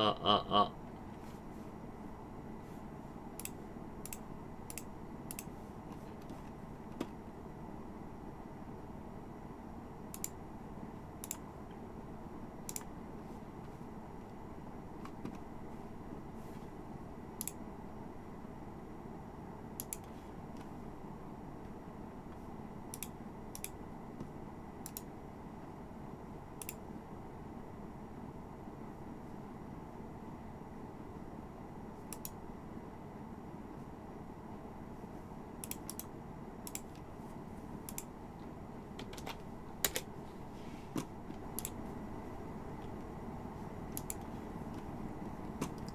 あ。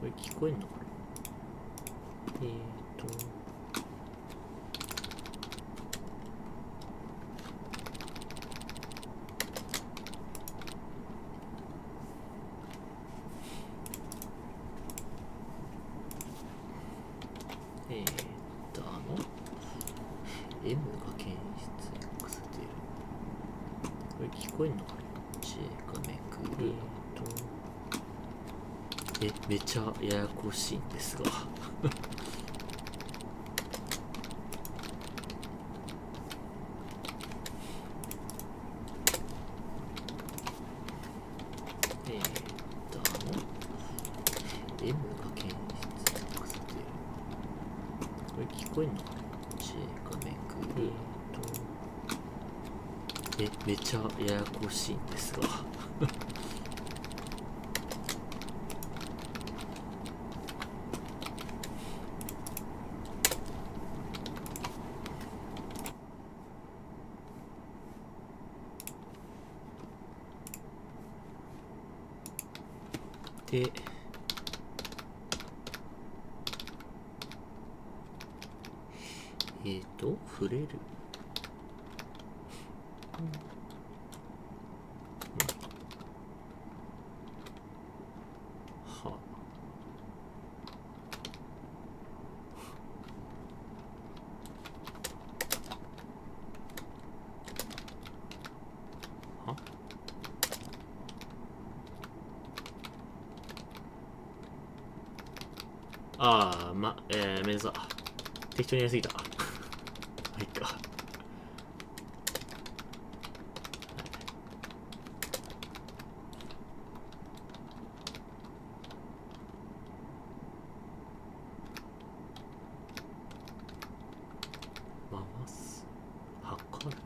これ聞こえんのかな。M が検出 X 出る。これ聞こえんのかな。J がめくる。めちゃややこしいんですがM が検出 X 出る。これ聞こえんのかな。J がめくる。めちゃややこしいんですがで触れる、めんなさい。適当にやりすぎた。はいっか。回す。測る。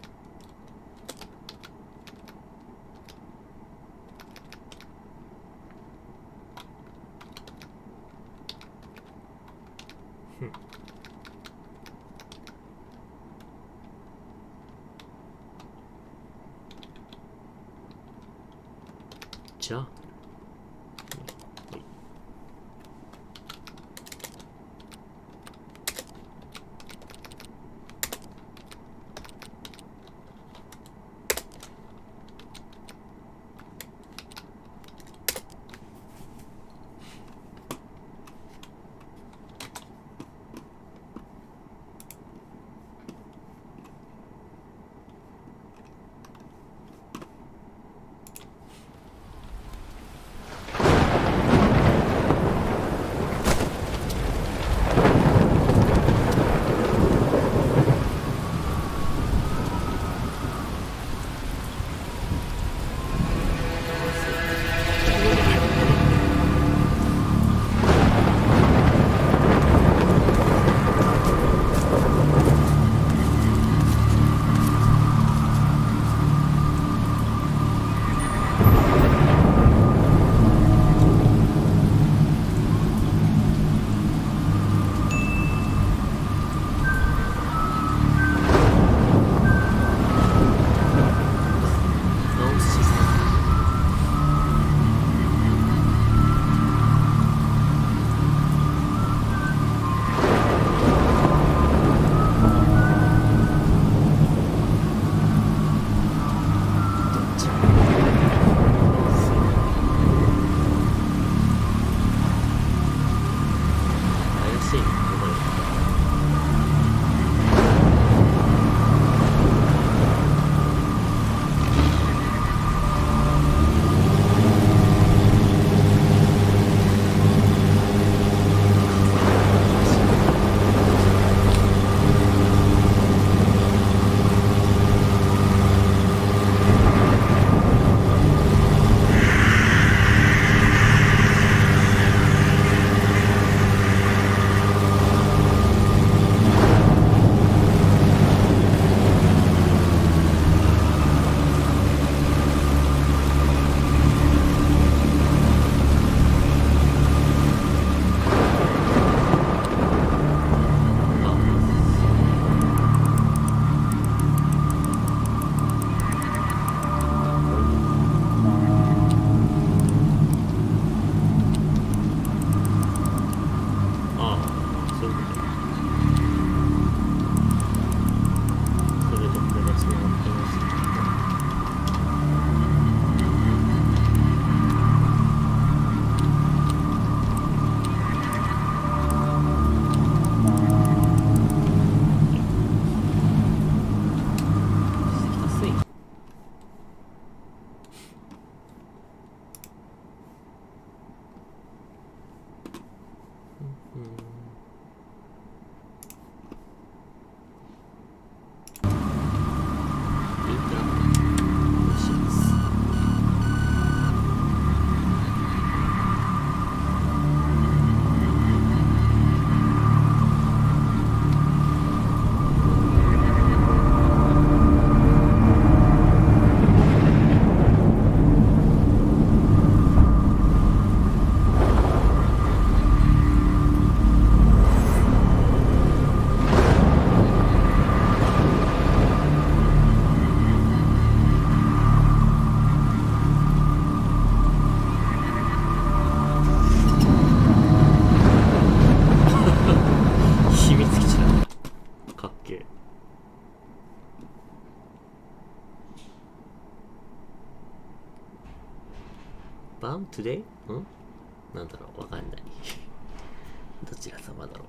じゃあ confirm today? なんだろう、わかんない。どちら様だろう。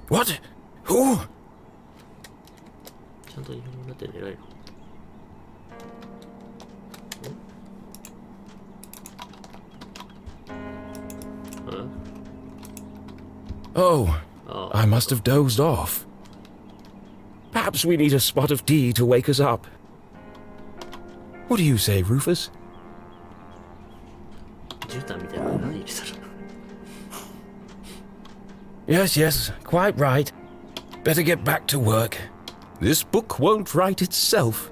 What? Who? ちゃんと日本語になって偉いの。Oh, I must have dozed off. Perhaps we need a spot of tea to wake us up. What do you say, Rufus? 絨毯みたいなの何入れたら。Yes, yes, quite right. Better get back to work. This book won't write itself.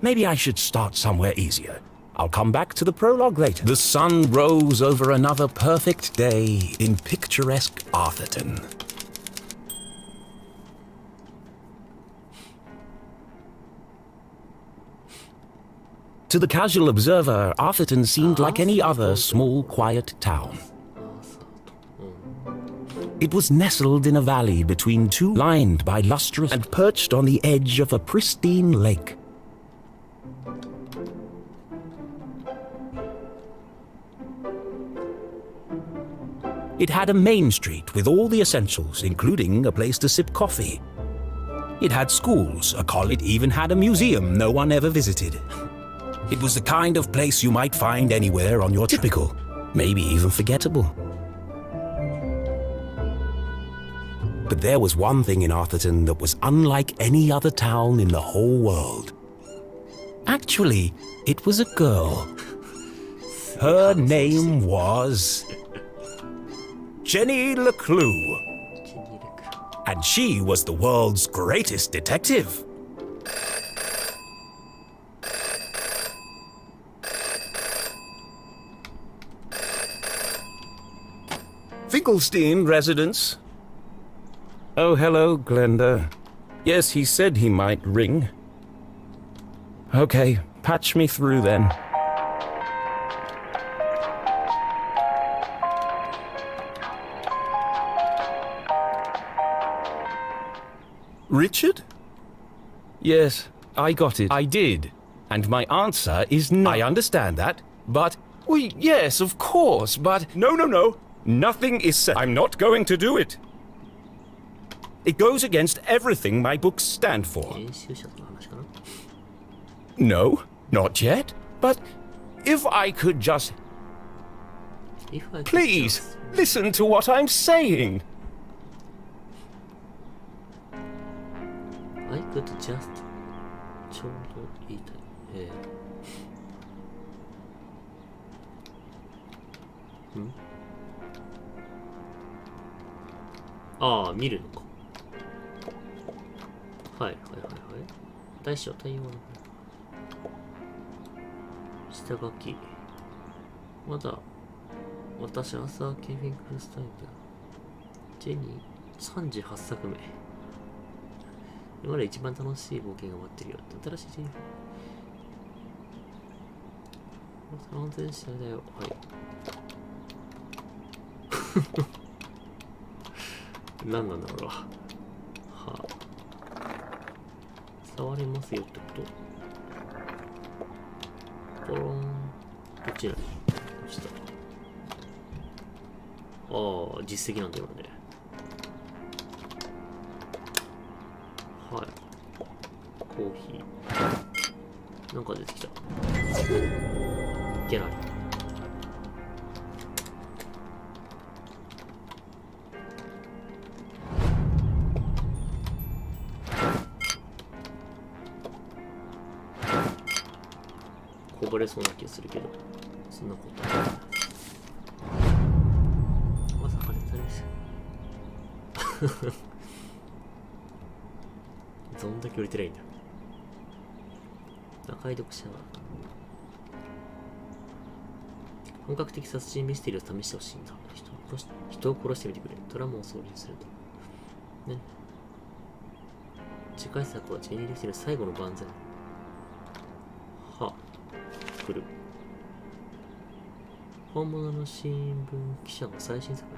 Maybe I should start somewhere easier. I'll come back to the prologue later. The sun rose over another perfect day in picturesque Arthurton. To the casual observer, Arthurton seemed like any other small, quiet town. It was nestled in a valley between two, lined by lustrous and perched on the edge of a pristine lake. It had a main street with all the essentials, including a place to sip coffee. It had schools, a college, it even had a museum no one ever visited. It was the kind of place you might find anywhere on your typical, maybe even forgettable. But there was one thing in Arthurton that was unlike any other town in the whole world. Actually, it was a girl. Her name was Jenny Leclue. And she was the world's greatest detective. Finkelstein residence. Oh, hello, Glenda. Yes, he said he might ring. Okay, patch me through then. Richard? Yes, I got it. I did. And my answer is no. I understand that, but... Well, yes, of course, but... No. Nothing is said. I'm not going to do it. It goes against everything my books stand for. No, not yet. But if I could just... Please, listen to what I'm saying. I could just... ちょうど言いたい。ああ、見るのか。はい。大将対応の下書き。まだ、私、アーサー・ケフィン・クルスタインだ。ジェニー、38作目。今まで一番楽しい冒険が待ってるよ。新しいジェニフ。安全士だよ。はい。何なんだろうな。はあ。触れますよってことポロン。どっちなの？どうした？ああ、実績なんだよね。はい。コーヒー。なんか出てきた。ギャラリー。バレそうな気がするけど、そんなことない。まさかね、誰ですよ。どんだけ売れてないんだ。赤い読者は本格的殺人ミステリーを試してほしいんだ。人を殺してみてくれ。ドラマを総理すると。ね。次回作はジェニー・リステル最後の万全。は。来る。本物の新聞記者が最新作。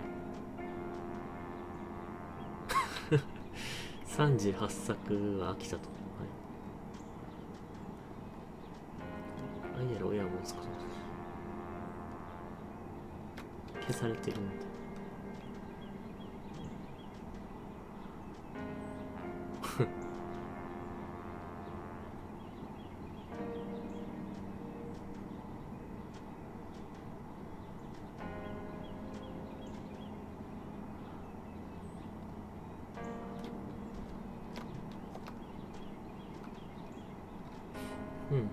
38作は飽きたと。はい。アイデアの親を持つこと。消されてるんだ。うん。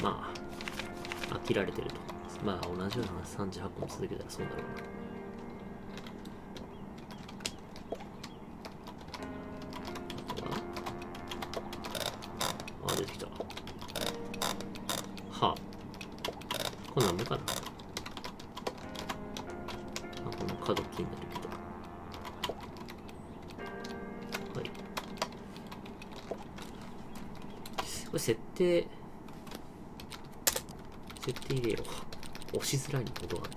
まあ、飽きられてると。まあ、同じような話38個も続けたらそうだろうな。あ、出てきた。はあ。こんなんもかな。あ、この角気になるけど。はい。これ設定入れよ。押しづらいにことがある。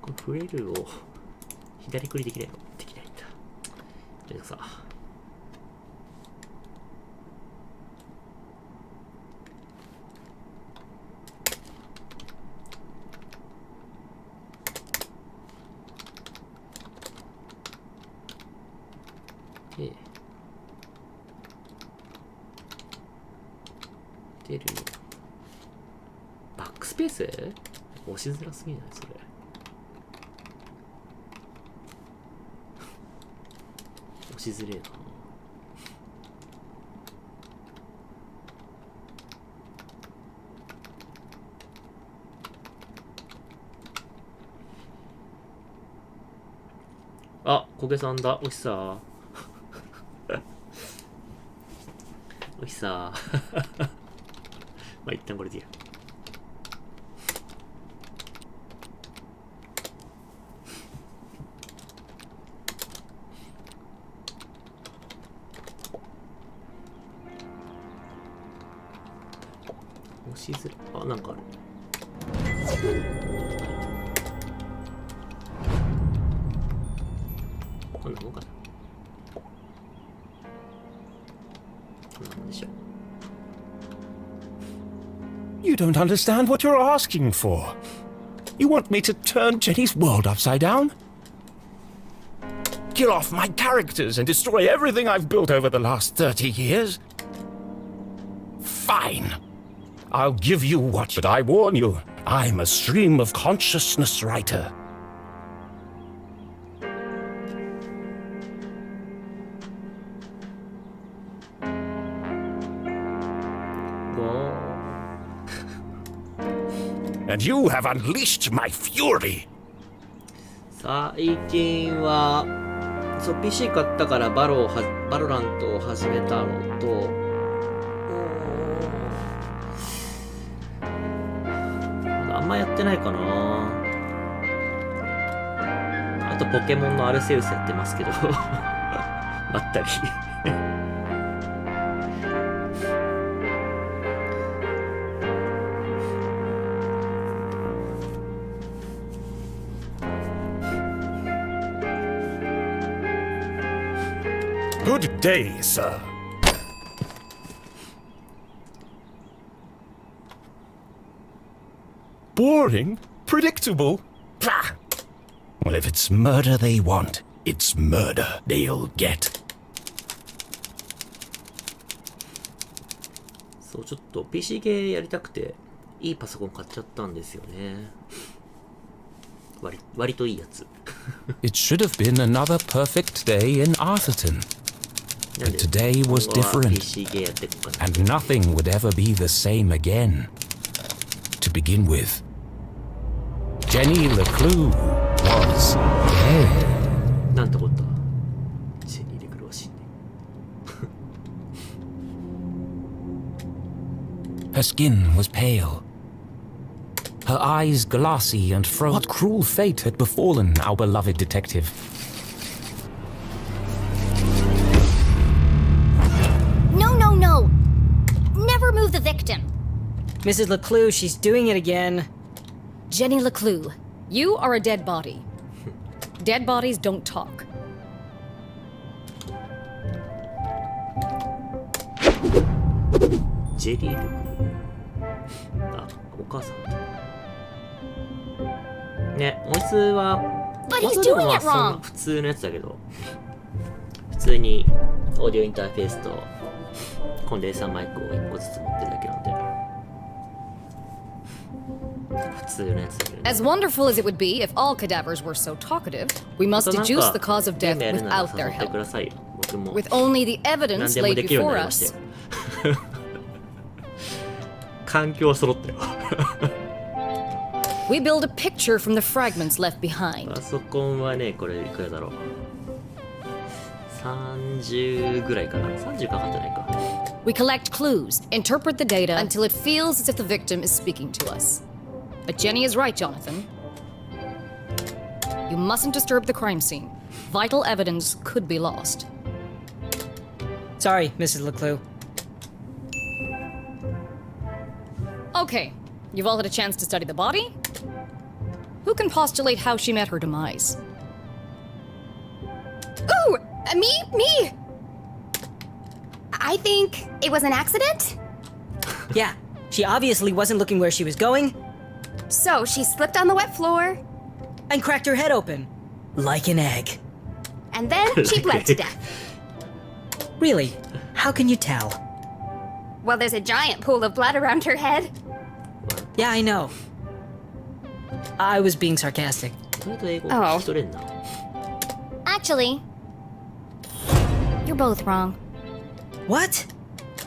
このフレルを左クリできないの？できないんだ。じゃあさ。で、出るよ。バックスペース？押しづらすぎないそれ。押しづれえな。あ、焦げさんだ。おひさおひさまあ一旦これでいいや。押しづらい。あ、なんかある。こんなもんかな。こんなもんでしょう。You don't understand what you're asking for. You want me to turn Jenny's world upside down? Kill off my characters and destroy everything I've built over the last 30 years? Fine. I'll give you what, but I warn you, I'm a stream of consciousness writer. And you have unleashed my fury. 最近はそう PC 買ったからバロラントを始めたのと、あんまやってないかな。あとポケモンのアルセウスやってますけどまったりGood day, sir. Boring? Predictable? Pah! Well, if it's murder they want, it's murder they'll get. そう、ちょっと PC ゲーやりたくていいパソコン買っちゃったんですよね。割といいやつ。 It should have been another perfect day in Arthurton. なん But で today was 今後は different, PC ゲーやっていこうかな。 and nothing would ever be the same again. To begin with, Jenny LeClue was dead. なんてこった。ジェニー・レクルーは死んで。 Her skin was pale, her eyes glassy and frozen. What cruel fate had befallen our beloved detective? No. Never move the victim. Mrs. LeClue, she's doing it again. Jenny LeClue. You are a dead body. Dead bodies don't talk. ジェリー・レクルー。あ、お母さん。ね、音質は、 But he's 音でも doing まあ it そんな wrong. 普通のやつだけど、普通にオーディオインターフェースとコンデンサーマイクを1個ずつ持ってるだけなんで、普通のやつだけどね。 As wonderful as it would be if all cadavers were so talkative, we must あとなんか deduce the cause of ゲー death ムやるなら without 誘 their ってく help. ださいよ。僕も With only the 何 evidence でも laid できるように before なりました us. よ。環境揃ったよ。 We build a picture from the fragments left behind. パソコンはね、これいくらだろう。30ぐらいかな。30かかってないか。 We collect clues, interpret the data until it feels as if the victim is speaking to us. But Jenny is right, Jonathan. You mustn't disturb the crime scene. Vital evidence could be lost. Sorry, Mrs. LeClue. Okay, you've all had a chance to study the body. Who can postulate how she met her demise? Ooh, me. I think it was an accident. Yeah, she obviously wasn't looking where she was going So she slipped on the wet floor, and cracked her head open. Like an egg. and then she bled to death. Really? How can you tell? Well, there's a giant pool of blood around her head. Yeah, I know. I was being sarcastic. 意外と英語聞き取れんな。 Actually, you're both wrong. What?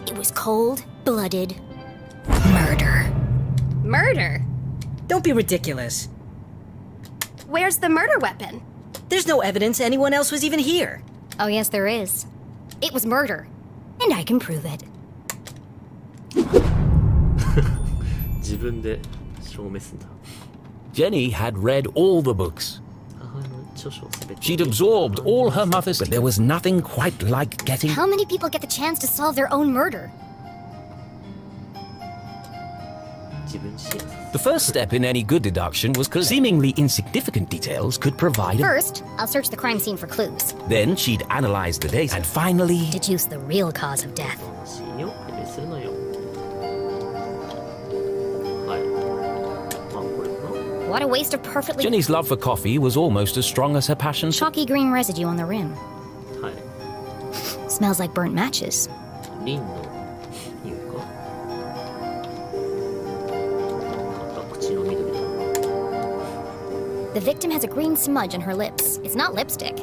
It was cold-blooded murder. Murder? Don't be ridiculous. Where's the murder weapon? There's no evidence anyone else was even here. Oh, yes, there is. It was murder, and I can prove it. 自分で証明すんだ。 Jenny had read all the books. 母の著書をすべて。 She'd absorbed all her mother's, but there was nothing quite like getting. How many people get the chance to solve their own murder? 自分自身が The first step in any good deduction was seemingly insignificant details could provide. First, I'll search the crime scene for clues. Then she'd analyze the data, and finally, Deduce the real cause of death. 信用解明するのよ。はい。まあこれかな。 What a waste of perfectly Jenny's love for coffee was almost as strong as her passion. chalky green residue on the rim. はい。 Smells like burnt matches. リンの匂いか。なんか口の緑だな。 The victim has a green smudge on her lips. It's not lipstick.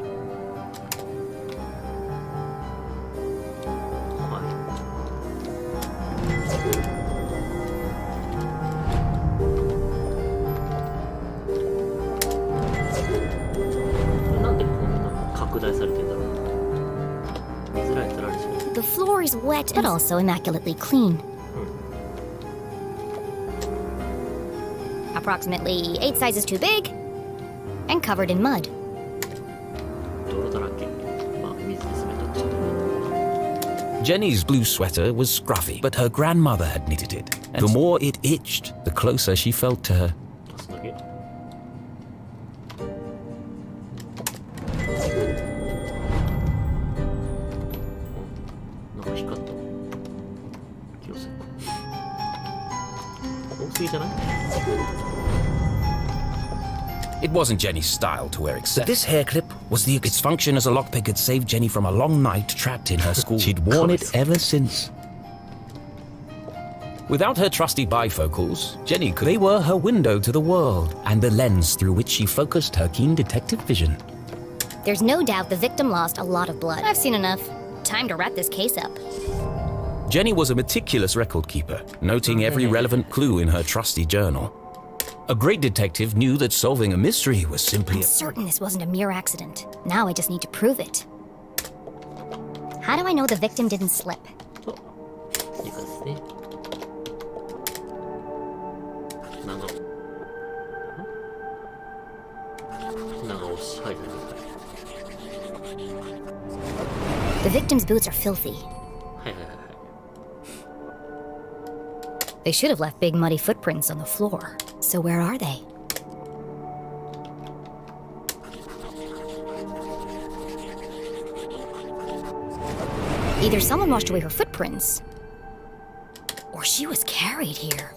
はい。なんでこんな拡大されてんだろう。見づらい取られちゃう。 The floor is wet but also immaculately clean. Approximately 8 sizes too big and covered in mud. 泥だらけ。まあ水で滑ったっちゃう。 Jenny's blue sweater was scruffy, but her grandmother had knitted it. And the more it itched, the closer she felt to her. 足すだけ。なんか光った。気のせいか。多すぎじゃない？ It wasn't Jenny's style to wear except this hair clip was its function as a lockpick had saved Jenny from a long night trapped in her school. She'd worn it ever since. Without her trusty bifocals, Jenny could. They were her window to the world and the lens through which she focused her keen detective vision. There's no doubt the victim lost a lot of blood. I've seen enough. Time to wrap this case up. Jenny was a meticulous record keeper, noting every relevant clue in her trusty journal. A great detective knew that solving a mystery was simply I'm certain this wasn't a mere accident. Now I just need to prove it. How do I know the victim didn't slip? といいかですね。長押し、はい。 The victim's boots are filthy. はいはいはいはい。 They should have left big muddy footprints on the floor. So where are they? Either someone washed away her footprints, or she was carried here.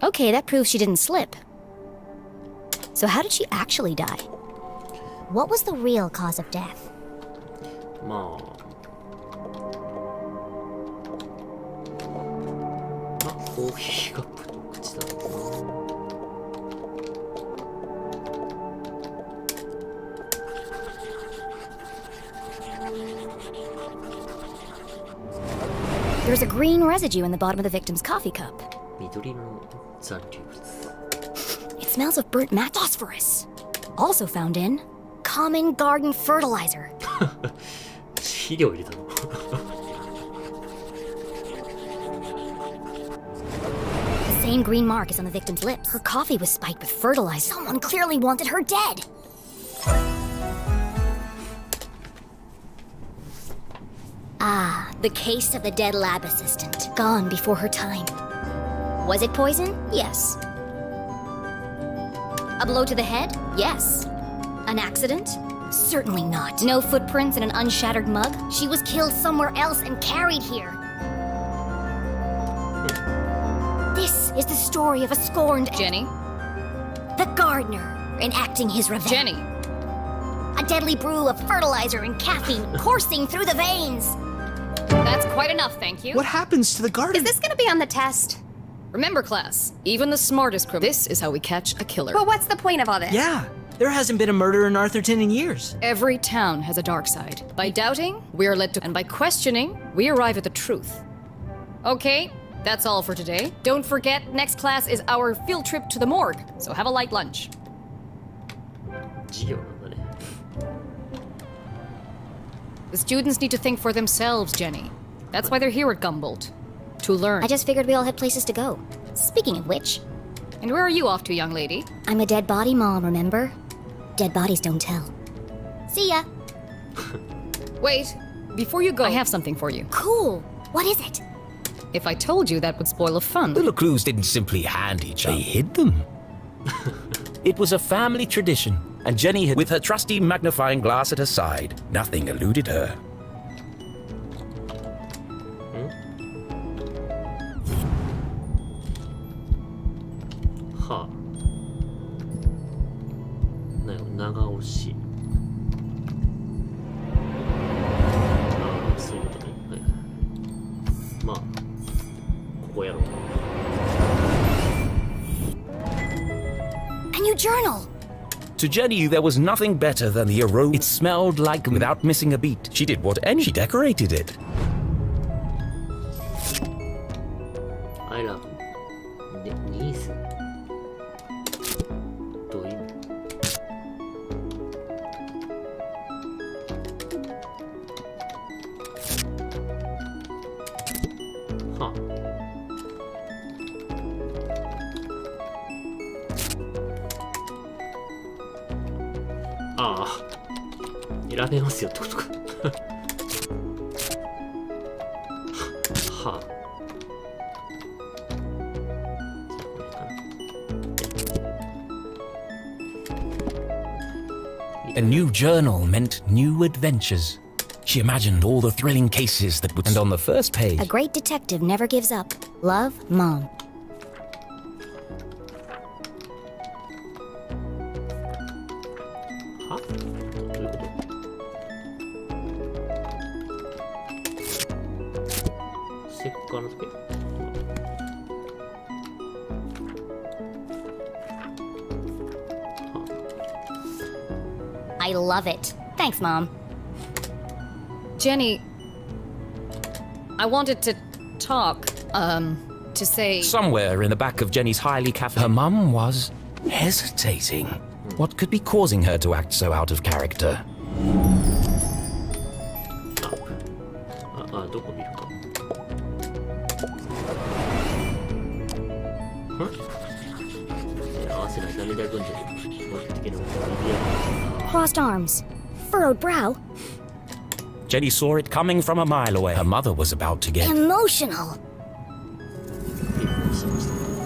Okay, that proves she didn't slip. So how did she actually die? What was the real cause of death? まあコーヒーカップの口だろうな。 There's a green residue in the bottom of the victim's coffee cup. 緑の残留物。 It smells of burnt match phosphorus. Also found in common garden fertilizer. 肥料入れたの。 The same green mark is on the victim's lips. Her coffee was spiked with fertilizer. Someone clearly wanted her dead. Ah, the case of the dead lab assistant. Gone before her time. Was it poison? Yes. A blow to the head? Yes. An accident? Certainly not. No footprints in an unshattered mug? She was killed somewhere else and carried here. This is the story of a scorned... Jenny? The gardener enacting his revenge. Jenny! A deadly brew of fertilizer and caffeine coursing through the veins. That's quite enough, thank you. What happens to the garden? Is this gonna be on the test? Remember, class, even the smartest criminal. This is how we catch a killer. But what's the point of all this? Yeah, there hasn't been a murder in Arthurton in years. Every town has a dark side. By doubting, we are led to... And by questioning, we arrive at the truth. Okay, that's all for today. Don't forget, next class is our field trip to the morgue, so have a light lunch. 授業なんだね。 The students need to think for themselves, Jenny. That's why they're here at Gumboldt. To learn. I just figured we all had places to go. Speaking of which... And where are you off to, young lady? I'm a dead body mom, remember? Dead bodies don't tell. See ya! Wait, before you go, I have something for you. Cool! What is it? If I told you, that would spoil the fun. Little clues didn't simply hand each other. They hid them. It was a family tradition, and Jenny had, with her trusty magnifying glass at her side, nothing eluded her. Ha. なよ、長押し。ああ、そういうことね。はいはい。まあ、ここやろう。 A new journal! To Jenny, there was nothing better than the aroma. It smelled like without missing a beat. She did what any. She decorated it. I love niece. どういう意味？はあ。ああ。選べますよってことか。はあ。 A new journal meant new adventures. She imagined all the thrilling cases that would... And on the first page... A great detective never gives up. Love, Mom. Huh? どういうこと？カの時計。I love it. Thanks, Mom. Jenny, I wanted to talk, to say... Somewhere in the back of Jenny's highly her mum was hesitating. What could be causing her to act so out of character? どこ見るか。合わせない涙ぐんでる。目的のビビア。 Crossed arms. Furrowed brow. Jenny saw it coming from a mile away. Her mother was about to get... Emotional.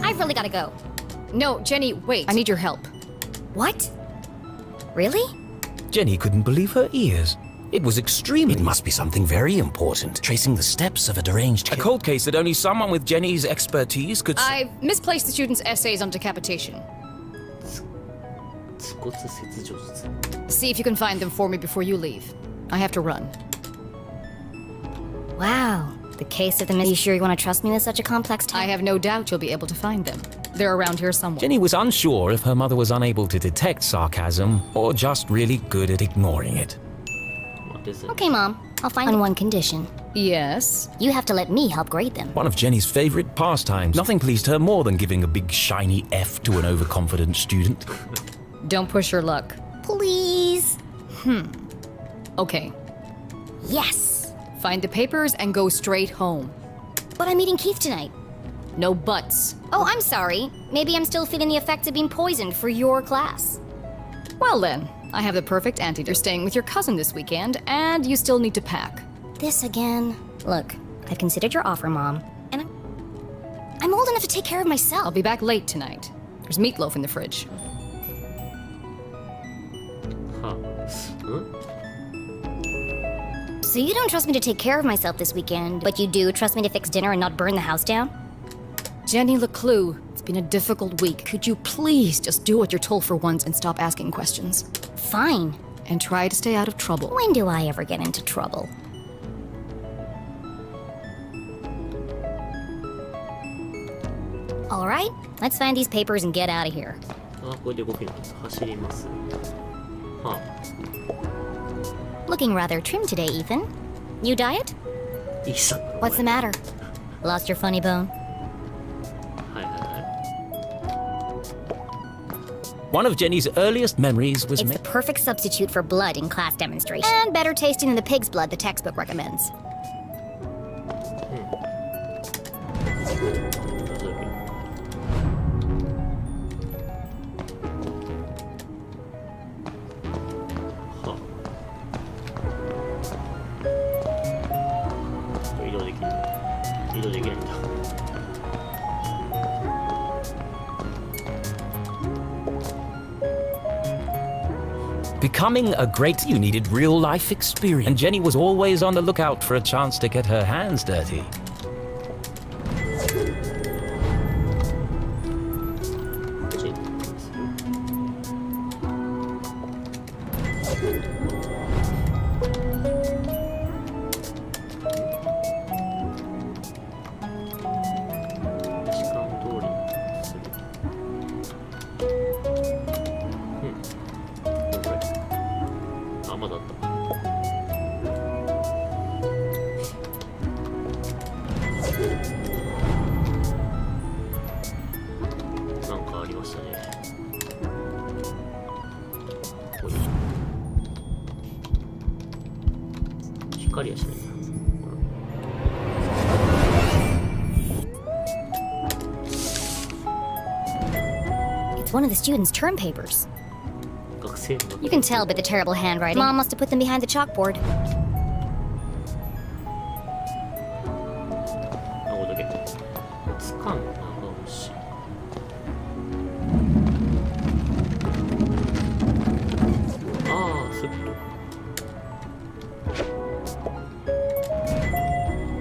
I've really gotta go. No, Jenny, wait. I need your help. What? Really? Jenny couldn't believe her ears. It was extremely... It must be something very important. Tracing the steps of a deranged... A cold case that only someone with Jenny's expertise could... I've misplaced the students' essays on decapitation. See if you can find them for me before you leave. I have to run. Wow. The case of the... Are you sure you want to trust me with such a complex I task? have no doubt you'll be able to find them. They're around here somewhere. Jenny was unsure if her mother was unable to detect sarcasm or just really good at ignoring it. What is it? Okay, Mom. I'll find on one condition. Yes? You have to let me help grade them. One of Jenny's favorite pastimes. Nothing pleased her more than giving a big shiny F to an overconfident student. Don't push your luck. Please. Okay. Yes. Find the papers and go straight home. But I'm meeting Keith tonight. No buts. Oh, I'm sorry. Maybe I'm still feeling the effects of being poisoned for your class. Well then, I have the perfect antidote. You're staying with your cousin this weekend, and you still need to pack. This again. Look, I've considered your offer, Mom, and I'm old enough to take care of myself. I'll be back late tonight. There's meatloaf in the fridge. So you don't trust me to take care of myself this weekend, but you do trust me to fix dinner and not burn the house down? Jenny Leclue, it's been a difficult week. Could you please just do what you're told for once and stop asking questions? Fine. And try to stay out of trouble. When do I ever get into trouble? All right, let's find these papers and get out of here. あ、これで5キロです。走ります。は Looking rather trim today, Ethan. New diet? あ、いいさ。 What's the matter? Lost your funny bone? はいはいはい。 One of Jenny's earliest memories was... It's the perfect substitute for blood in class demonstration. And better tasting than the pig's blood the textbook recommends. 移動できる。移動できないんだ。 Becoming a great... You needed real-life experience. And Jenny was always on the lookout for a chance to get her hands dirty. It's one of the students' term papers. You can tell by the terrible handwriting. Mom must have put them behind the chalkboard.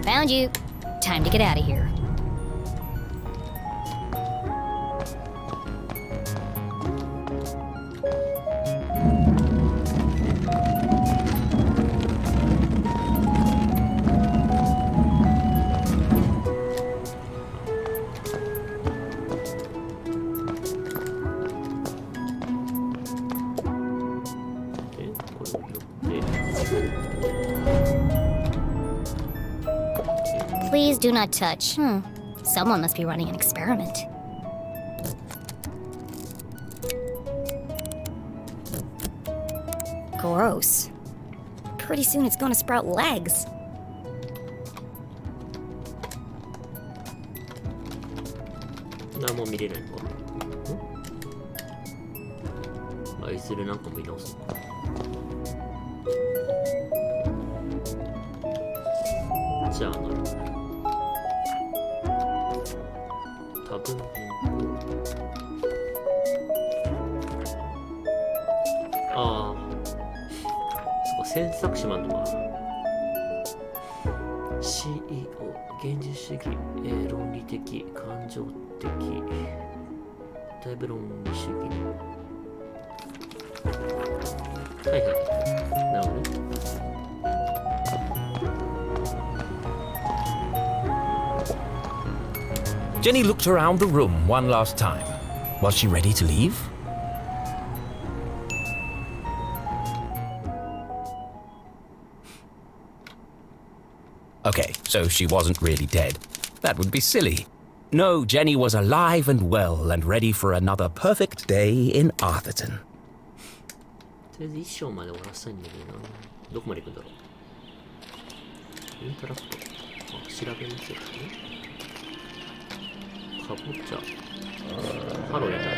Found you. Time to get out of here. Please do not touch. Someone must be running an experiment. Gross. Pretty soon it's gonna sprout legs. 何も見れないのか。いずれなんか見直す。じゃあなる。多分ああ、そっか、選択肢もあるのか。CEO、現実主義、論理的、感情的、だいぶ論理主義。はいはい。なるほどね。Jenny looked around the room one last time. Was she ready to leave? Okay, so she wasn't really dead. That would be silly. No, Jenny was alive and well and ready for another perfect day in Arthurton. とりあえず一章まで終わらせたいんだけどな。どこまで行くんだろう。インタラクト。あ、調べますよね。かぼちゃ。ハローやった。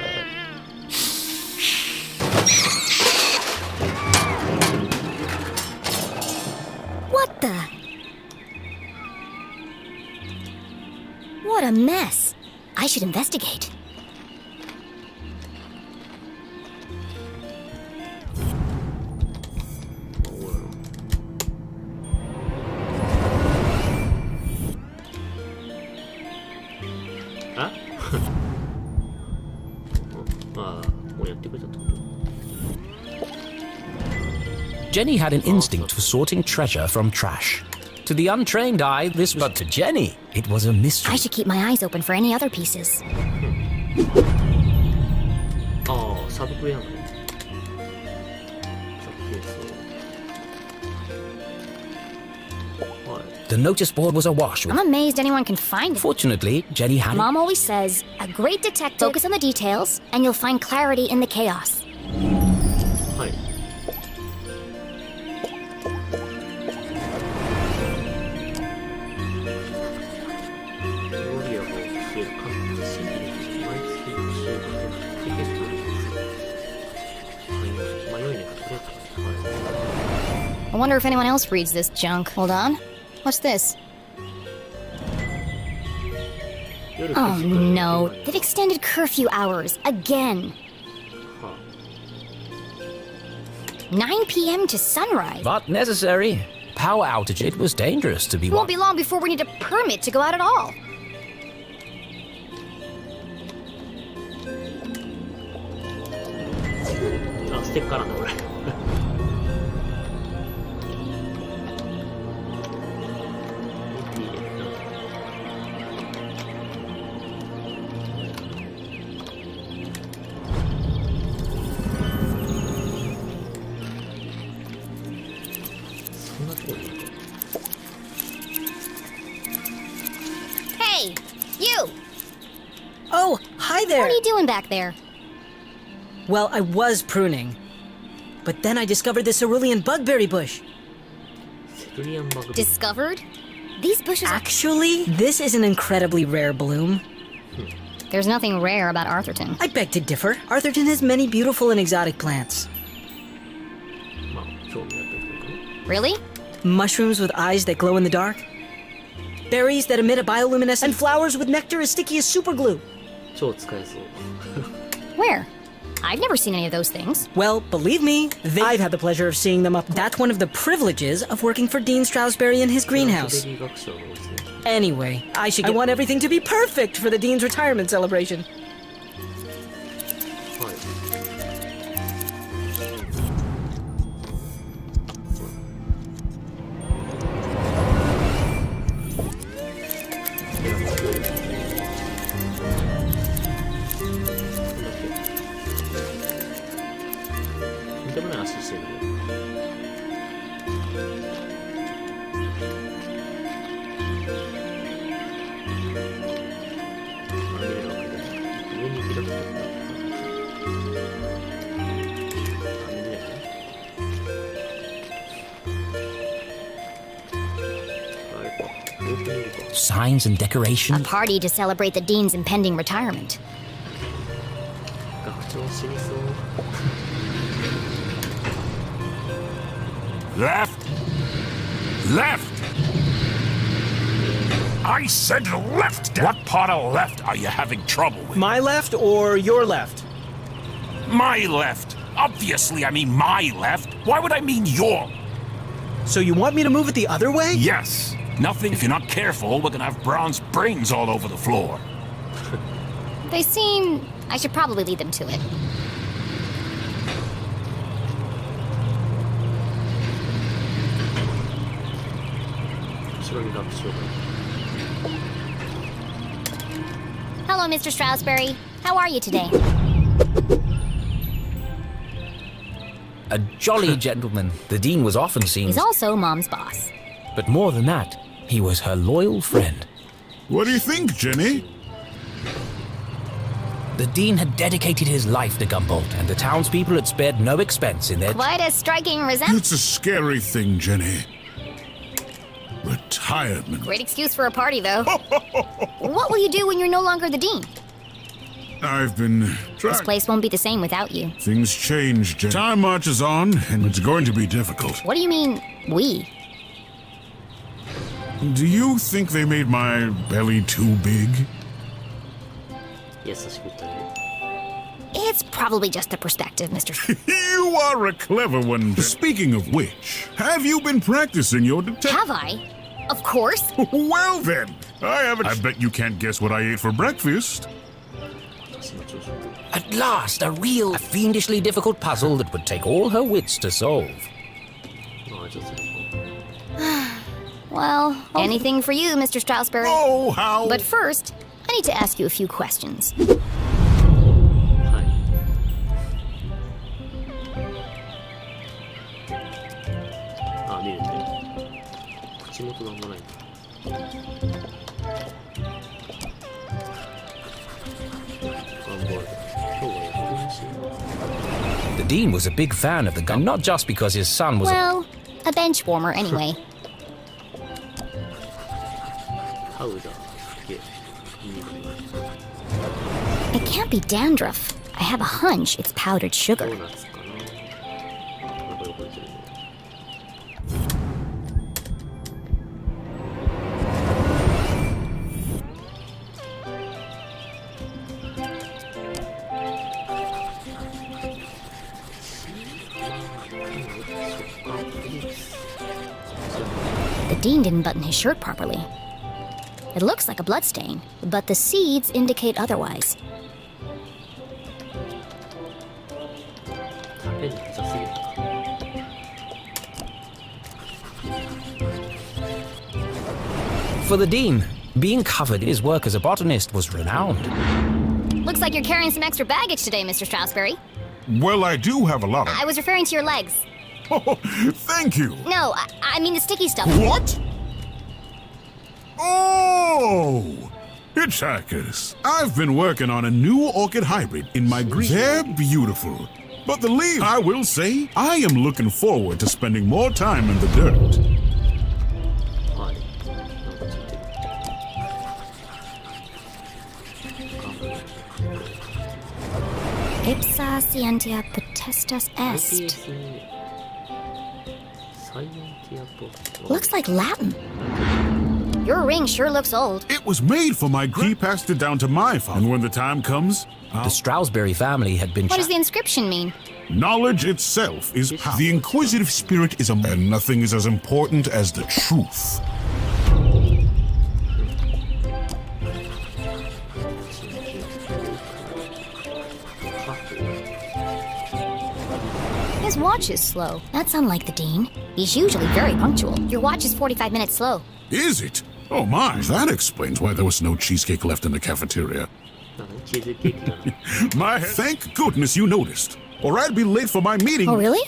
What the? What a mess. I should investigate. Jenny had an instinct for sorting treasure from trash. To the untrained eye, this, but to Jenny, it was a mystery. I should keep my eyes open for any other pieces. ああ、サブクエなのね。The notice board was awash with... I'm amazed anyone can find it. Fortunately, Jenny had... Mom always says, a great detective, focus on the details, and you'll find clarity in the chaos. はい。I wonder if anyone else reads this junk. Hold on. What's this? Oh no, they've extended curfew hours again. 9 p.m. to sunrise. But necessary. Power outage, it was dangerous to be... It won't be long before we need a permit to go out at all. Ah, ステッカーなんだこれ。Hey, you! Oh, hi there! What are you doing back there? Well, I was pruning. But then I discovered this cerulean bugberry bush. Discovered? These bushes Actually, this is an incredibly rare bloom. There's nothing rare about Arthurton. I beg to differ. Arthurton has many beautiful and exotic plants. Really? Mushrooms with eyes that glow in the dark. Berries that emit a bioluminescence. And flowers with nectar as sticky as superglue. 超使えそう。 Where? I've never seen any of those things. Well, believe me, I've had the pleasure of seeing them up. That's one of the privileges of working for Dean Strasberry in his greenhouse. Anyway, I want everything to be perfect for the Dean's retirement celebration. とんでもない足してるね。Signs and A decorations. party to celebrate the dean's impending retirement. 学長死にそう。 Left! Left! I said left! What part of left are you having trouble with? My left or your left? My left! Obviously, I mean my left. Why would I mean your? So you want me to move it the other way? Yes. Nothing. If you're not careful, we're gonna have Brown's brains all over the floor. They seem... I should probably lead them to it. Hello, Mr. Stroudsbury. How are you today? A jolly gentleman. The Dean was often seen. He's also Mom's boss. But more than that, he was her loyal friend. What do you think, Jenny? The Dean had dedicated his life to Gumboldt, and the townspeople had spared no expense in their... Quite a striking resemblance. It's a scary thing, Jenny. Retirement. Great excuse for a party, though. What will you do when you're no longer the dean? I've been This trying. place won't be the same without you. Things change, Jenny. Time marches on, and it's going to be difficult. What do you mean, we? Do you think they made my belly too big? 優しく言ってあげる。 It's probably just a perspective, Mr. You are a clever one. Speaking of which, have you been practicing your detective? Have I? Of course. Well then, I haven't. I bet you can't guess what I ate for breakfast. 私の朝食。 At last, a fiendishly difficult puzzle that would take all her wits to solve. まあ、女性の。 Well, anything for you, Mr. Stroudsbury. Oh, how? But first, I need to ask you a few questions. はい。あ、見れてる。口元なんもないんだ。頑張る。今日はやってほしいな。 The Dean was a big fan of the gun, not just because his son was Well, a bench warmer anyway. パウダーかけ。 It can't be dandruff. I have a hunch it's powdered ド sugar. ーナツかな。なんかよく出てるね。 The dean didn't button his shirt properly. It looks like a bloodstain, but the seeds indicate otherwise. 食べるの雑すぎるか。 For the Dean, being covered in his work as a botanist was renowned. Looks like you're carrying some extra baggage today, Mr. Stroudsbury. Well, I do have a lot of. I was referring to your legs. Oh, thank you. No, I mean the sticky stuff. What? Oh! Hitchhikers. I've been working on a new orchid hybrid in my green. They're beautiful. But the leaves, I will say, I am looking forward to spending more time in the dirt. はい。なんかついてる。Ipsa scientia potestas est. IPS サイエンティアポット。 Looks like Latin. Your ring sure looks old. It was made for my He passed it down to my father. And when the time comes, The Stroudsbury family had been What does the inscription mean? knowledge itself is power. The inquisitive spirit is a and nothing is as important as the truth. His watch is slow. That's unlike the dean. He's usually very punctual. Your watch is 45 minutes slow. Is it? Oh my, that explains why there was no cheesecake left in the cafeteria. なんかチーズケーキなの。 My thank goodness you noticed, or I'd be late for my meeting. Oh, really?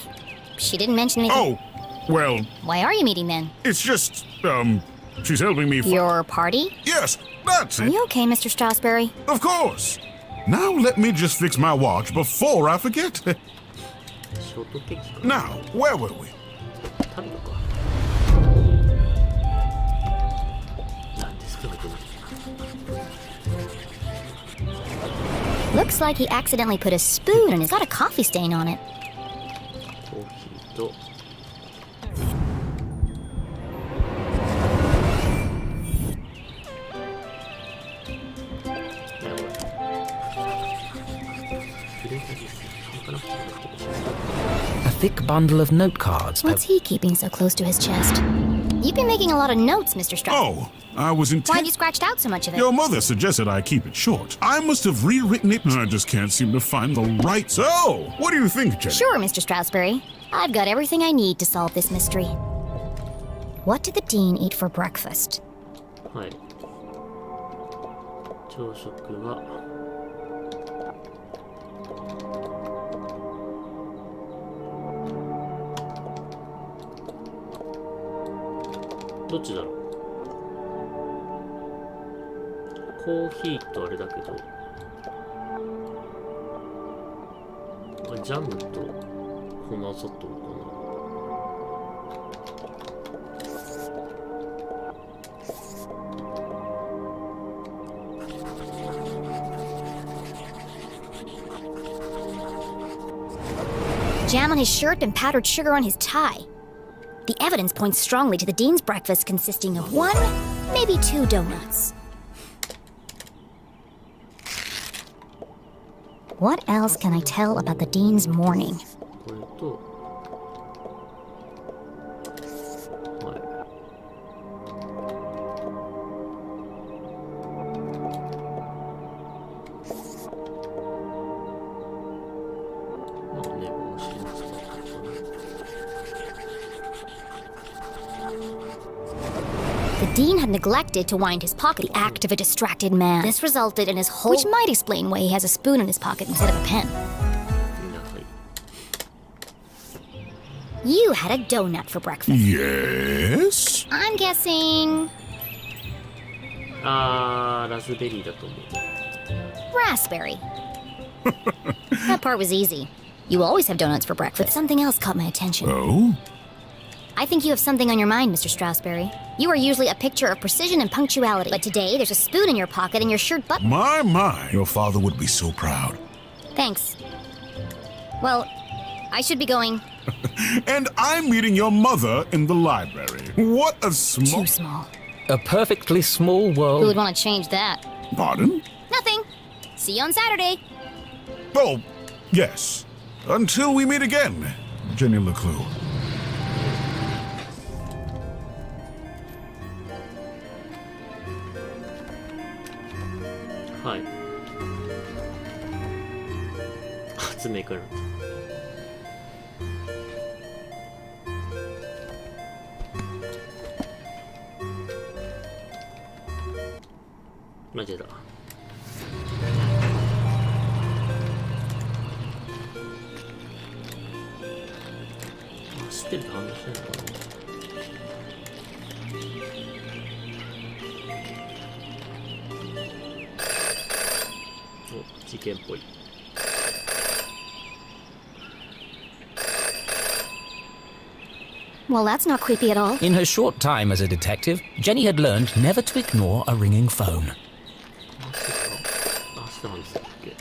She didn't mention anything. Oh, Well, Why are you meeting then? it's just, she's helping me. Your party? Yes, that's Are it. you okay, Mr. Strasberry? Of course. Now let me just fix my watch before I forget. ショートケーキか Now, where were we? タルトかなんですかこれ Looks like he accidentally put a spoon and it's got a coffee stain on it. コーヒーとA thick bundle of note cards. What's he keeping so close to his chest? You've been making a lot of notes, Mr. Strasberry. Oh, I was Why'd intent. you scratched out so much of it? Your mother suggested I keep it short. I must have rewritten it. I just can't seem to find the right. So, what do you think, Jenny? Sure, Mr. Strasberry. I've got everything I need to solve this mystery. What did the dean eat for breakfast? はい朝食はどっちだろうコーヒーとあれだけどジャムと粉砂糖かなJam on his shirt and powdered sugar on his tie. The evidence points strongly to the dean's breakfast consisting of one, maybe two donuts. What else can I tell about the dean's morning? これとはいまあ寝坊しますか The dean had neglected to wind his pocket, the act of a distracted man. This resulted in his whole... Which might explain why he has a spoon in his pocket instead of a pen. みんなはい You had a donut for breakfast. Yes? I'm guessing... ラズベリーだと思う raspberry. That part was easy. You always have donuts for breakfast. Something else caught my attention. Oh? I think you have something on your mind, Mr. Strasberry. You are usually a picture of precision and punctuality, but today there's a spoon in your pocket and your shirt button. My. Your father would be so proud. Thanks. Well, I should be going. And I'm meeting your mother in the library. What a small... Too small. A perfectly small Who world. would want to change that? Pardon? Nothing. See you on Saturday. Oh, yes. Until we meet again, Jenny LeClue. はい発明から間違えた知ってると反応しないのかなお事件っぽい Well, that's not creepy at all. In her short time as a detective, Jenny had learned never to ignore a ringing phone. 明日なんですっけ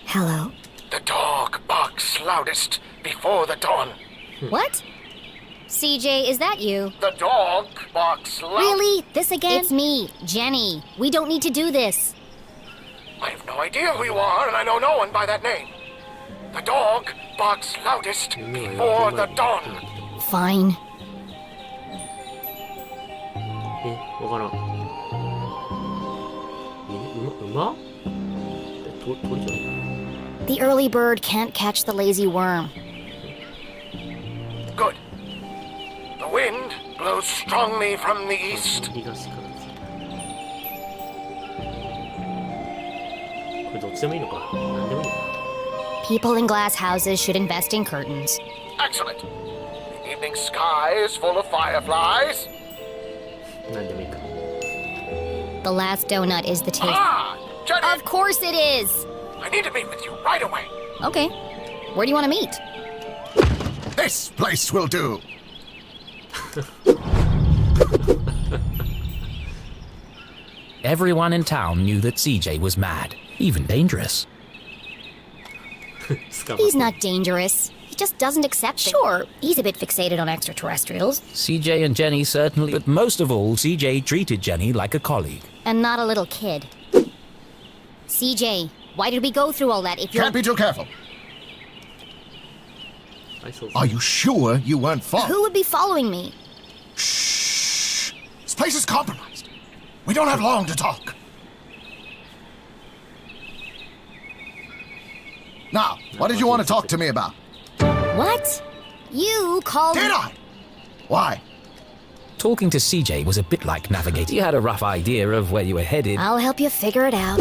Hello. The dog barks loudest before the dawn. What? CJ, is that you? The dog barks loud. Really? This again? It's me, Jenny. We don't need to do this. I have no idea who you are, and I know no one by that name. The dog barks loudest before the dawn. Fine. わからん馬鳥じゃない The early bird can't catch the lazy worm. Good. The wind blows strongly from the east. 東からですこれどっちでもいいのか何でもいいのか People in glass houses should invest in curtains. Excellent. The evening sky is full of fireflies. 何でもいいか。 The last donut is the taste. Ah, Jenny! Of course it is! I need to meet with you right away. Okay. Where do you want to meet? This place will do. Everyone in town knew that CJ was mad, even dangerous. He's not dangerous. He just doesn't accept it. Sure, he's a bit fixated on extraterrestrials. CJ and Jenny certainly, but most of all, CJ treated Jenny like a colleague. And not a little kid. CJ, why did we go through all that if you're... Can't be too careful. Are you sure you weren't followed? Who would be following me? Shh. This place is compromised. We don't have long to talk. Now, what did you want to talk to me about? What? You called... Did I? Why? Talking to CJ was a bit like navigating. You had a rough idea of where you were headed. I'll help you figure it out.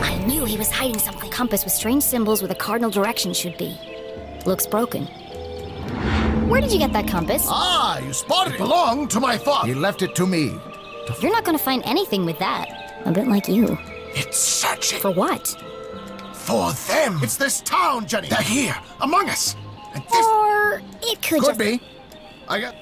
I knew he was hiding something. Compass with strange symbols where the cardinal direction should be. Looks broken. Where did you get that compass? Ah, you spotted it. Belonged to my father. He left it to me. You're not gonna find anything with that. A bit like you. It's searching. For what? For them. It's this town, Jenny. They're here, among us. And this... Or it could Could be. I got...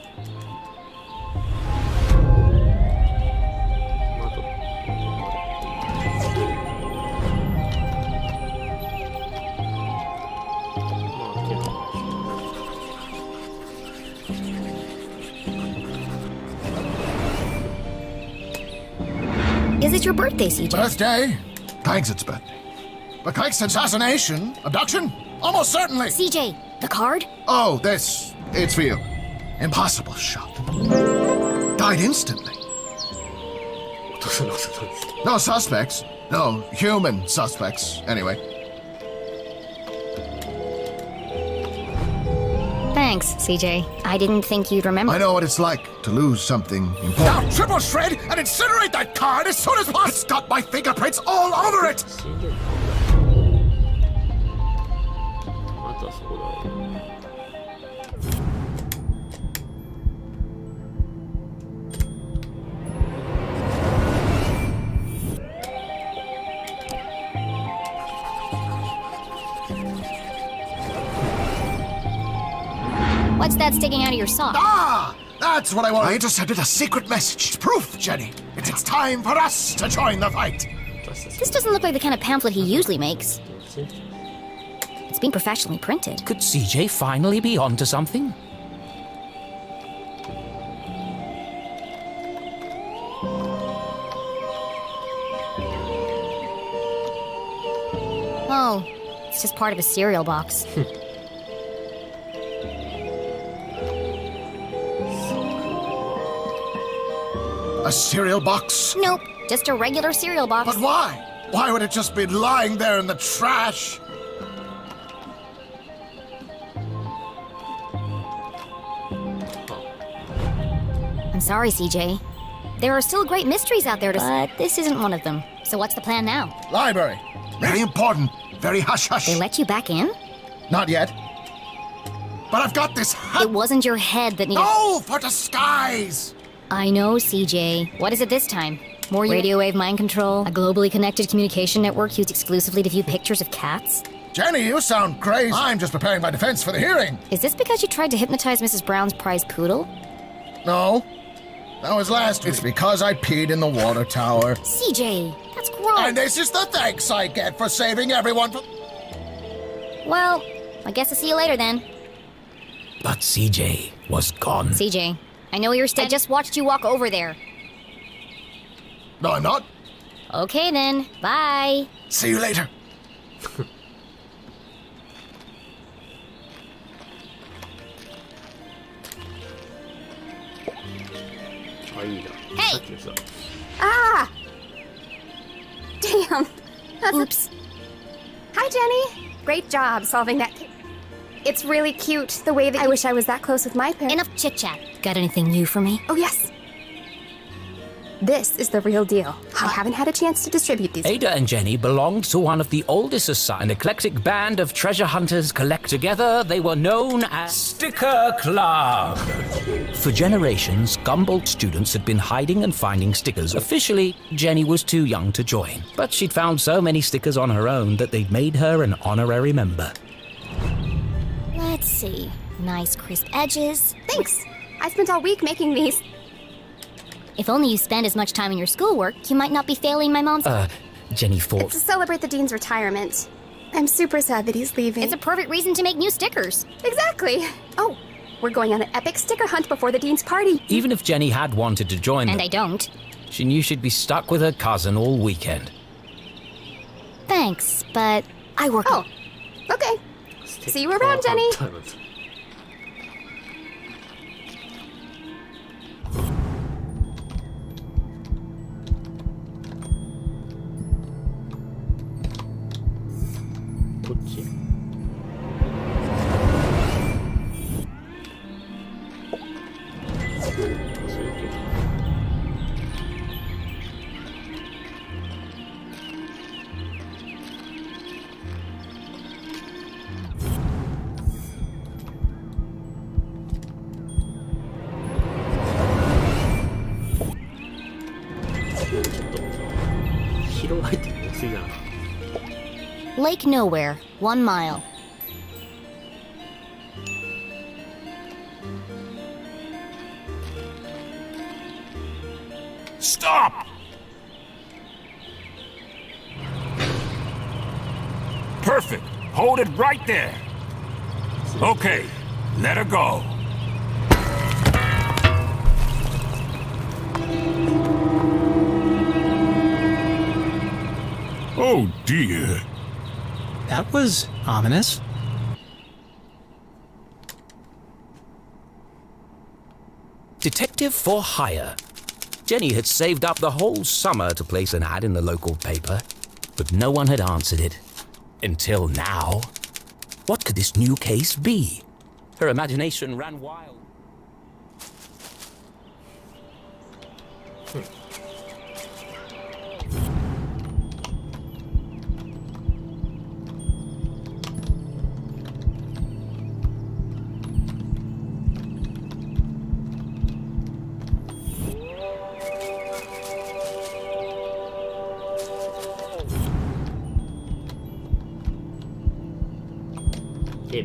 Is it your birthday, CJ? Birthday? Thanks, it's birthday. But thanks, assassination? Abduction? Almost certainly. CJ, the card? Oh, this. It's for you. Impossible shot. Died instantly. No suspects. No human suspects, anyway. Thanks, CJ. I didn't think you'd remember. I know what it's like to lose something important. Now, triple shred and incinerate that card as soon as possible. It's got my fingerprints all over it. What's that sticking out of your sock? Ah! That's what I want. I intercepted a secret message. It's proof, Jenny. It's time for us to join the fight. This doesn't look like the kind of pamphlet he usually makes. It's being professionally printed. Could CJ finally be onto something? Oh, it's just part of a cereal box. A cereal box? Nope, just a regular cereal box. But why? Why would it just be lying there in the trash? I'm sorry, CJ. There are still great mysteries out there but this isn't one of them. So what's the plan now? Library. Very important. Very hush-hush. They let you back in? Not yet. But I've got this It wasn't your head that needed... No, for disguise! I know, CJ. What is it this time? More radio wave mind control? A globally connected communication network used exclusively to view pictures of cats? Jenny, you sound crazy. I'm just preparing my defense for the hearing. Is this because you tried to hypnotize Mrs. Brown's prize poodle? No. That was last week. It's because I peed in the water tower. CJ, that's gross. And this is the thanks I get for saving everyone from... Well, I guess I'll see you later then. But CJ was gone. CJ, I know you're I just watched you walk over there. No, I'm not. Okay then, bye. See you later. あ、いいな。 Hey! さっきのさ。 Ah! Damn. Oops. Hi, Jenny. Great job solving that. It's really cute the way that I wish I was that close with my parents. Enough chit-chat. Got anything new for me? Oh, yes. This is the real deal. I haven't had a chance to distribute these. Ada and Jenny belonged to one of the oldest society. An eclectic band of treasure hunters collect together. They were known as Sticker Club. For generations, Gumboldt students had been hiding and finding stickers. Officially, Jenny was too young to join, but she'd found so many stickers on her own that they'd made her an honorary member. Let's see. Nice crisp edges. Thanks. I spent all week making these. If only you spend as much time in your schoolwork, you might not be failing my mom's. Jenny thought. It's to celebrate the dean's retirement. I'm super sad that he's leaving. It's a perfect reason to make new stickers. Exactly. Oh, we're going on an epic sticker hunt before the dean's party. Even if Jenny had wanted to join And them, I don't. she knew she'd be stuck with her cousin all weekend. Thanks, but I work. Oh, okay. See you around, Jenny. こっち。そういうこと。広がってるのすぎだな。 Lake Nowhere, 1 mile. Stop! Perfect. Hold it right there. Okay, let her go. Oh dear. That was ominous. Detective for hire. Jenny had saved up the whole summer to place an ad in the local paper, but no one had answered it. Until now. What could this new case be? Her imagination ran wild.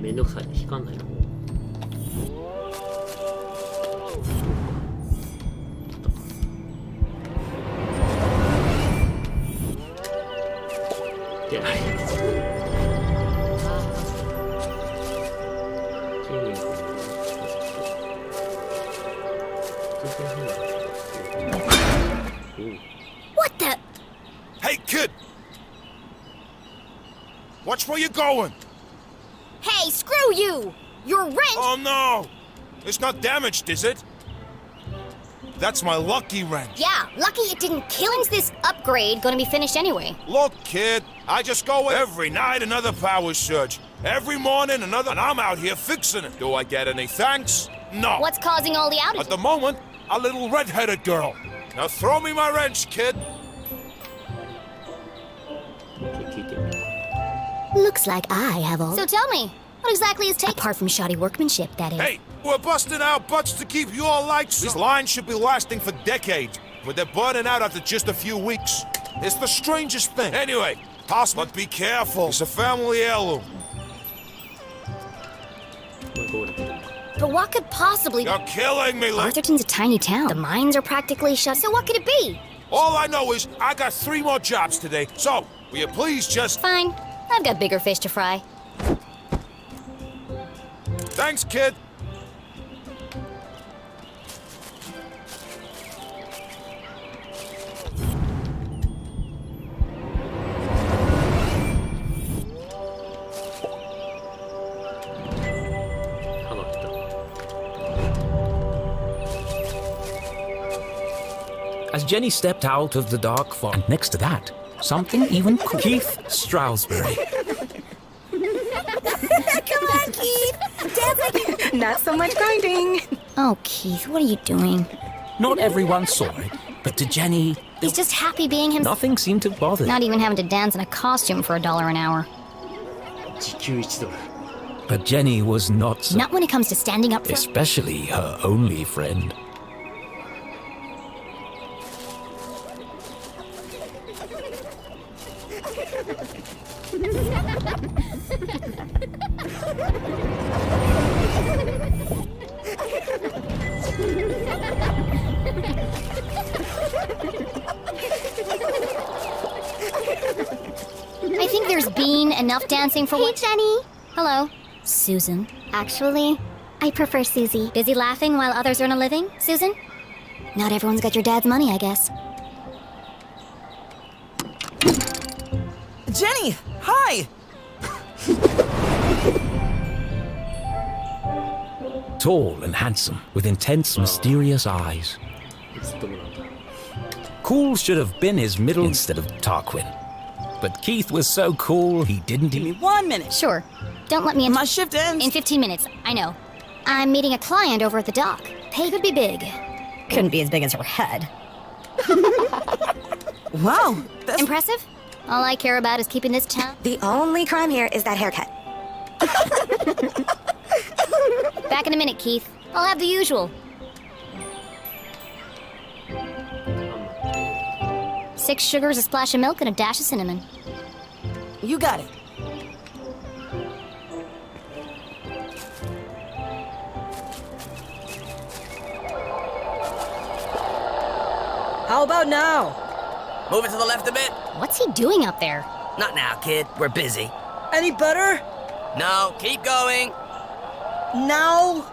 めんどくさい。引かんないの。出ない。What the? Hey, kid! Watch where you're going! Hey, screw you! Your rent! Oh no! It's not damaged, is it? That's my lucky wrench. Yeah, lucky it didn't kill. When's this upgrade gonna be finished anyway? Look, kid, I just go every night another power surge. Every morning another, and I'm out here fixing it. Do I get any thanks? No. What's causing all the outages? At the moment, a little red-headed girl. Now throw me my wrench, kid. Looks like I have all. So tell me, what exactly is taking? Apart from shoddy workmanship, that is. Hey, we're busting our butts to keep your lights. These lines should be lasting for decades, but they're burning out after just a few weeks. It's the strangest thing. Anyway, toss, but be careful. It's a family heirloom. But what could possibly? You're killing me, Luke. Arthurton's a tiny town. The mines are practically shut. So what could it be? All I know is I got 3 more jobs today, so will you please just... Fine. I've got bigger fish to fry. Thanks, kid. as Jenny stepped out of the dark fog. And next to that, something even cooler. Keith Stroudsbury. Come on, Keith! Dance like Not so much grinding. Oh, Keith, what are you doing? Not everyone saw it, but to Jenny, He's just happy being himself. nothing seemed to bother. Not even having to dance in a costume for $1 an hour. 時給1ドル。 But Jenny was not so, Not when it comes to standing up for... especially her only friend. I think there's been enough dancing for Hey, Jenny. Hello. Susan. Actually, I prefer Susie. Busy laughing while others earn a living, Susan? Not everyone's got your dad's money, I guess. Jenny! Hi! Tall and handsome, with intense, mysterious eyes. ずっともなんだ。 Cool should have been his middle instead of Tarquin. But Keith was so cool, he didn't Give me even... 1 minute. Sure. Don't let me in. My shift ends. In 15 minutes, I know. I'm meeting a client over at the dock. Pay could be big. Couldn't be as big as her head. Wow, that's... Impressive? All I care about is keeping this town... The only crime here is that haircut. Back in a minute, Keith. I'll have the usual. 6 sugars, a splash of milk, and a dash of cinnamon. You got it. How about now? Move it to the left a bit. What's he doing up there? Not now, kid. We're busy. Any better? No, keep going. Now?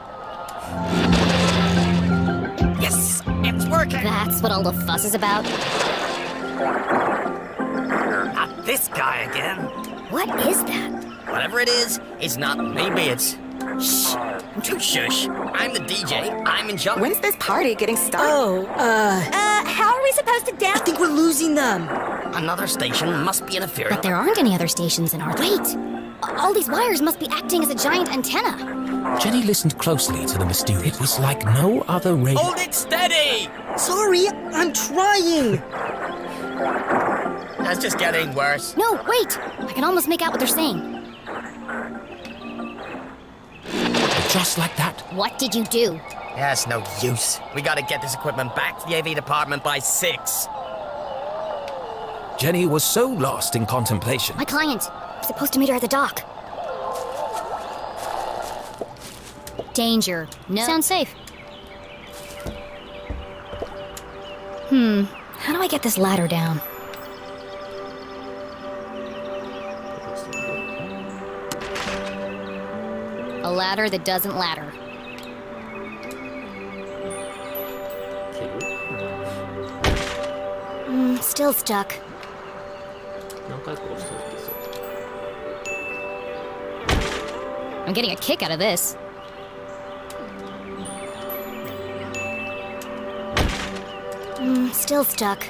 Yes, it's working. That's what all the fuss is about. Not this guy again. What is that? Whatever it is, it's not. Maybe it's. Shh. You shush. I'm the DJ. I'm in charge. When's this party getting started? Oh, How are we supposed to I dance? think we're losing them. Another station must be interfering. But there aren't any other stations in our... Wait! All these wires must be acting as a giant antenna. Jenny listened closely to the mysterious. It was like no other radio. Hold it steady! Sorry, I'm trying. That's just getting worse. No, wait! I can almost make out what they're saying. Just like that, What did you do? That's no use. We gotta get this equipment back to the AV department by 6. Jenny was so lost in contemplation. My client. I'm supposed to meet her at the dock. Danger. No. Sounds safe. How do I get this ladder down? A ladder that doesn't ladder. 切る Still stuck. 何回殺したらいけそう I'm getting a kick out of this. Still stuck.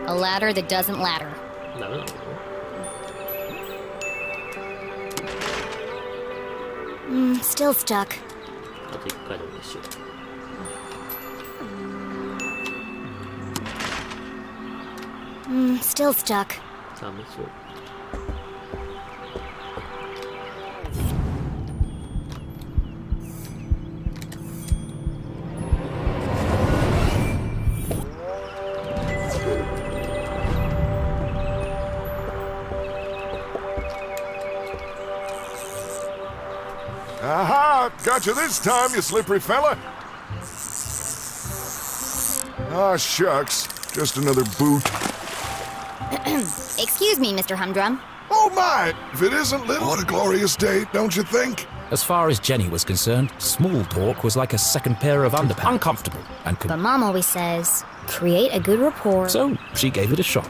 A ladder that doesn't ladder. ダメなの Still stuck. あと1回でもでしょう Still stuck. ダメそう Aha! Got you this time, you slippery fella. Ah, shucks. Just another boot. Excuse me, Mr. Humdrum. Oh, my! If it isn't little, what a glorious day, don't you think? As far as Jenny was concerned, small talk was like a second pair of underpants. Uncomfortable and But Mom always says, create a good rapport. so she gave it a shot.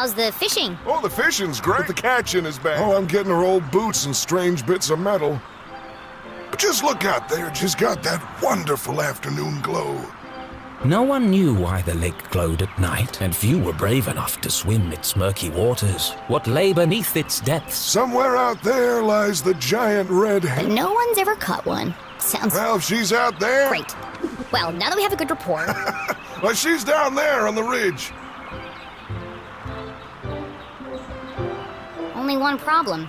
How's the fishing? Oh, the fishing's great, but the catching is bad. Oh, I'm getting her old boots and strange bits of metal. But just look out there, she's got that wonderful afternoon glow. No one knew why the lake glowed at night, and few were brave enough to swim its murky waters. What lay beneath its depths? Somewhere out there lies the giant red But hen. no one's ever caught one. Sounds Well, if she's out there... great. Well, now that we have a good report, Well, she's down there on the ridge. only one problem.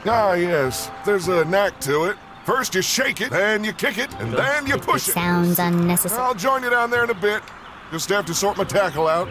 Ah, yes. There's a knack to it. First you shake it, then you kick it, and then you push it. Sounds unnecessary. I'll join you down there in a bit. Just have to sort my tackle out.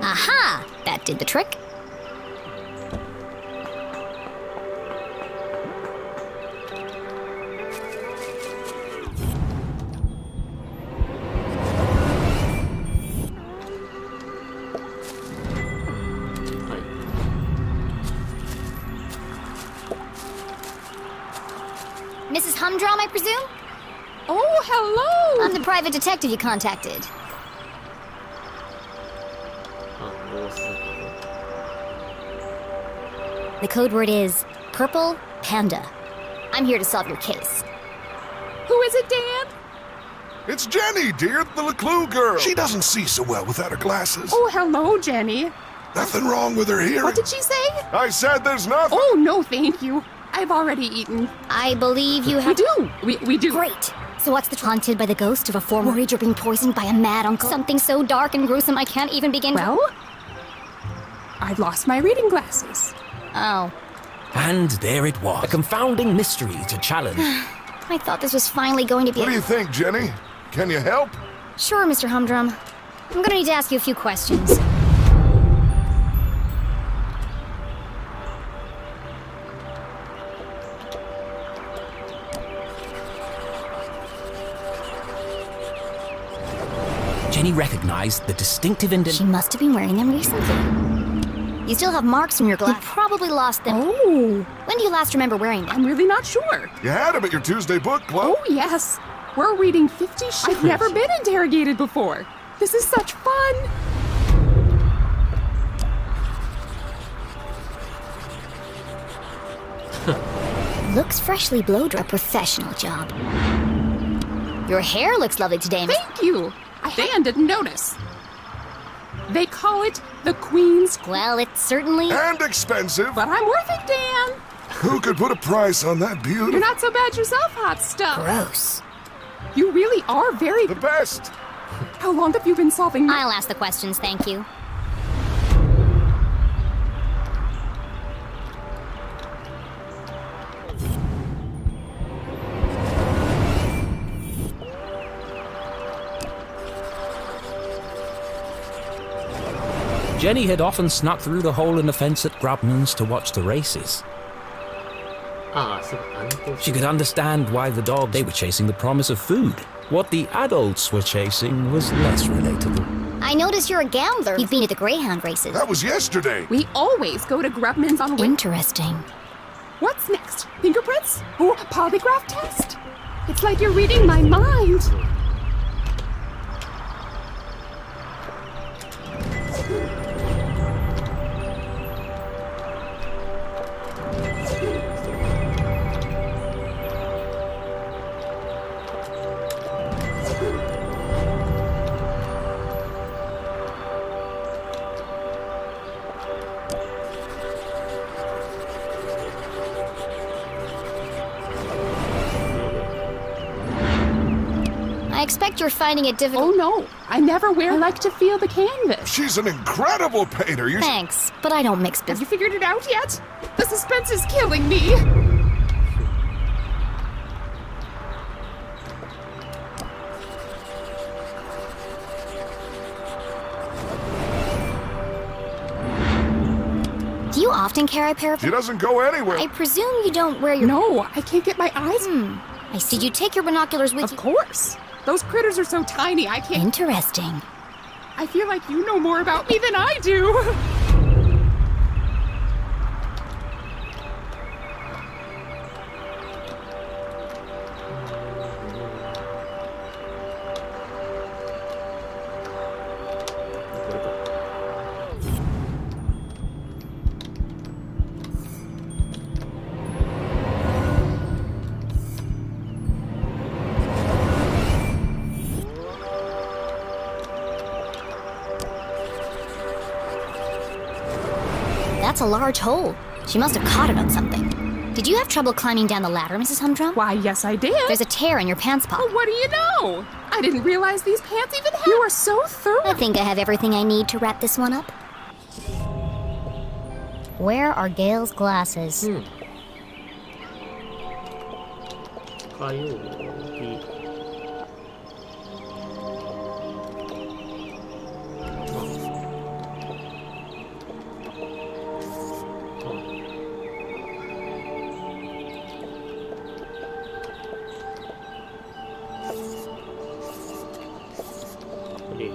Aha! That did the trick. Mrs. Humdrum, I presume? Oh, hello! I'm the private detective you contacted. The code word is Purple Panda. I'm here to solve your case. Who is it, Dan? It's Jenny, dear, the Leclue girl. She doesn't see so well without her glasses. Oh, hello, Jenny. Nothing wrong with her hearing. What did she say? I said there's nothing. Oh, no, thank you. I've already eaten. I believe you have... We do. Great. So what's the haunted by the ghost of a former rager being poisoned by a mad uncle? Something so dark and gruesome I can't even begin Well, I've lost my reading glasses. Oh. And there it was, a confounding mystery to challenge. I thought this was finally going to be... What do you think, Jenny? Can you help? Sure, Mr. Humdrum. I'm gonna need to ask you a few questions. Jenny recognized the distinctive She must have been wearing them recently. You still have marks from your glass. You probably lost them. Oh. When do you last remember wearing them? I'm really not sure. You had them at your Tuesday book club. Oh, yes. We're reading 50 Shades. I've never been interrogated before. This is such fun. Looks freshly blow-dried. A professional job. Your hair looks lovely today, Miss. Thank you. Dan didn't notice. They call it the Queen's... Well, it's certainly... And expensive. But I'm worth it, Dan. Who could put a price on that beauty? You're not so bad yourself, hot stuff. Gross. You really are very... The best. How long have you been solving... I'll ask the questions, thank you. Jenny had often snuck through the hole in the fence at Grubman's to watch the races. She could understand why the dogs they were chasing the promise of food. What the adults were chasing was less relatable. I notice you're a gambler. You've been at the Greyhound races. That was yesterday. We always go to Grubman's on... Interesting. What's next? Fingerprints? Or polygraph test? It's like you're reading my mind. I expect you're finding it difficult. Oh, no. I never wear... I like to feel the canvas. She's an incredible painter. Thanks, but I don't mix Have business. you figured it out yet? The suspense is killing me. doesn't carry a pair of... She doesn't go anywhere. I presume you don't wear your... No, I can't get my eyes... I see you take your binoculars with you. Of course. Those critters are so tiny, I can't... Interesting. I feel like you know more about me than I do. That's a large hole. She must have caught it on something. Did you have trouble climbing down the ladder, Mrs. Humdrum? Why, yes, I did. There's a tear in your pants pocket. Oh, what do you know? I didn't realize these pants even had... You are so thorough. I think I have everything I need to wrap this one up. Where are Gail's glasses? 火曜日。これが。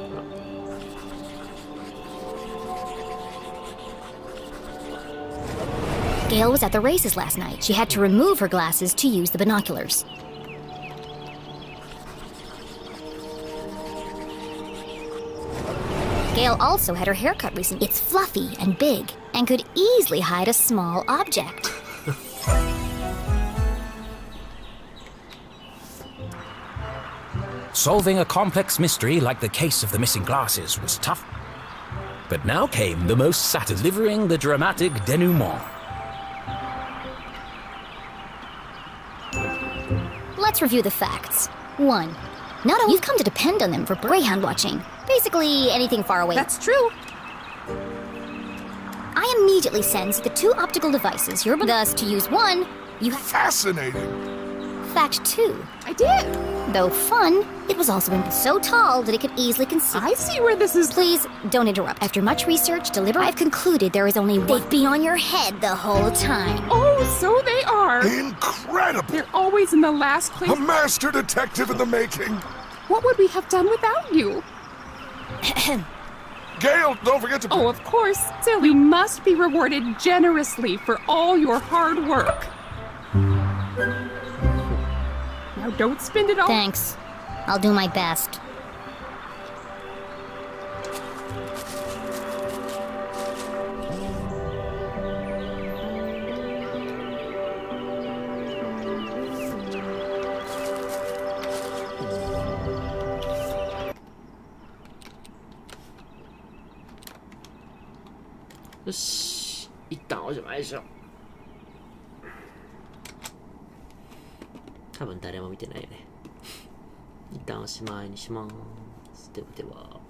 Gail was at the races last night. She had to remove her glasses to use the binoculars. Gail also had her hair cut recently. It's fluffy and big, and could easily hide a small object. Solving a complex mystery like the case of the missing glasses was tough. But now came the most delivering the dramatic denouement. Let's review the facts. 1. Not only you've come to depend on them for greyhound watching. Basically, anything far away. That's true. I immediately sensed the two optical devices you're thus to use one, you have... Fascinating. Fact 2. I did. Though fun, it was also so tall that it could easily conceal. I see where this is... Please, don't interrupt. After much research, I've concluded there is only one. They've been on your head the whole time. Oh, so they are. Incredible. They're always in the last place. A master detective in the making. What would we have done without you? Gail, don't forget to... Oh, of course. Silly, you must be rewarded generously for all your hard work. Now don't spend it all... Thanks. I'll do my best.よし、一旦おしまいでしょ。多分誰も見てないよね。一旦おしまいにします。ではでは。